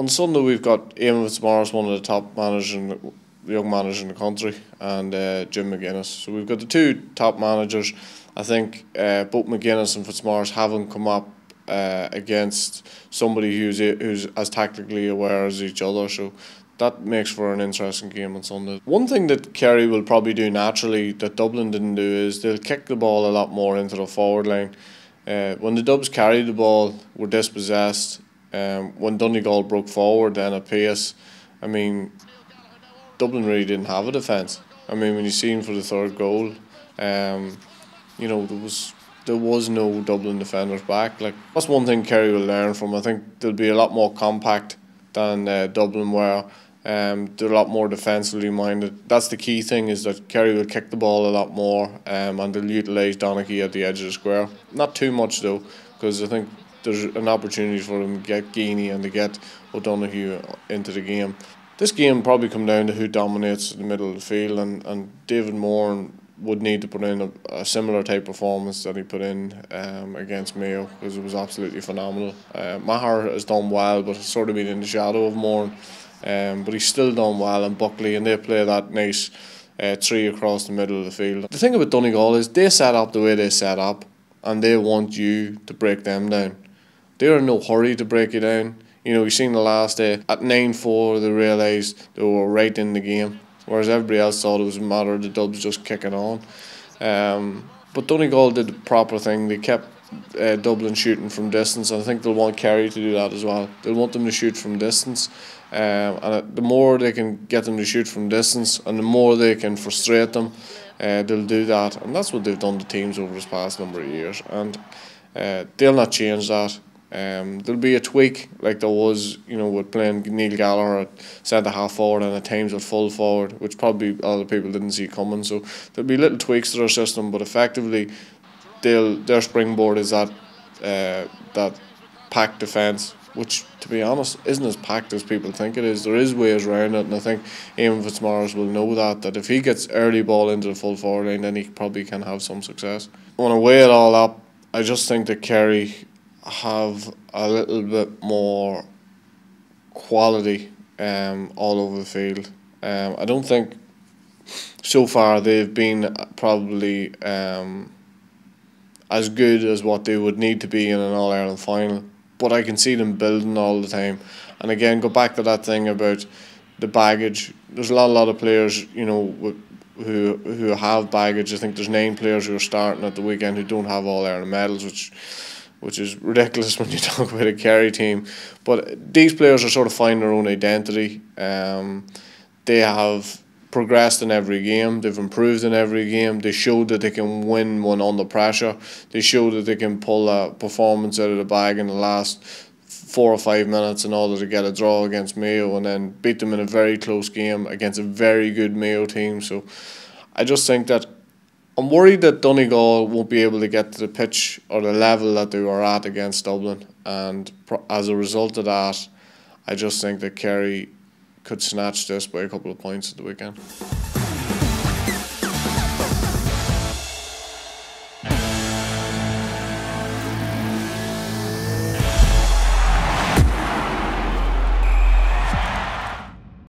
On Sunday we've got Éamonn Fitzmaurice, one of the top managers, the young managers in the country, and Jim McGuinness. So we've got the two top managers. I think both McGuinness and Fitzmaurice haven't come up against somebody who's as tactically aware as each other. So that makes for an interesting game on Sunday. One thing that Kerry will probably do naturally that Dublin didn't do is they'll kick the ball a lot more into the forward line. When the Dubs carried the ball, were dispossessed. When Donegal broke forward then at pace, I mean, Dublin really didn't have a defence. I mean, when you seen for the third goal, you know, there was no Dublin defenders back. Like, that's one thing Kerry will learn from. I think they'll be a lot more compact than Dublin were. They're a lot more defensively minded. That's the key thing, is that Kerry will kick the ball a lot more, and they'll utilise Donegal at the edge of the square. Not too much though, because I think there's an opportunity for them to get Geaney and to get O'Donoghue into the game. This game probably come down to who dominates the middle of the field, and David Moore would need to put in a similar type performance that he put in against Mayo, because it was absolutely phenomenal. Maher has done well, but has sort of been in the shadow of Moore. But he's still done well, and Buckley, and they play that nice three across the middle of the field. The thing about Donegal is they set up the way they set up, and they want you to break them down. They're in no hurry to break you down. You know, you've seen the last day at 9-4 they realised they were right in the game, whereas everybody else thought it was a matter of the Dubs just kicking on. But Donegal did the proper thing. They kept Dublin shooting from distance, and I think they'll want Kerry to do that as well. They'll want them to shoot from distance, and the more they can get them to shoot from distance, and the more they can frustrate them, they'll do that. And that's what they've done to teams over this past number of years, and they'll not change that. There'll be a tweak like there was, you know, with playing Neil Gallagher at centre-half forward and at times at full forward, which probably a lot of people didn't see coming. So there'll be little tweaks to their system, but effectively their springboard is that packed defence, which, to be honest, isn't as packed as people think it is. There is ways around it, and I think Éamonn Fitzmaurice will know that if he gets early ball into the full forward line, then he probably can have some success. When I weigh it all up, I just think that Kerry have a little bit more quality all over the field. I don't think so far they've been probably as good as what they would need to be in an All-Ireland final, but I can see them building all the time. And again, go back to that thing about the baggage. There's a lot of players, you know, who have baggage. I think there's 9 players who are starting at the weekend who don't have All-Ireland medals, which is ridiculous when you talk about a Kerry team. But these players are sort of finding their own identity. They have progressed in every game. They've improved in every game. They showed that they can win one under pressure. They showed that they can pull a performance out of the bag in the last 4 or 5 minutes in order to get a draw against Mayo, and then beat them in a very close game against a very good Mayo team. So I just think that I'm worried that Donegal won't be able to get to the pitch or the level that they were at against Dublin, and as a result of that, I just think that Kerry could snatch this by a couple of points at the weekend.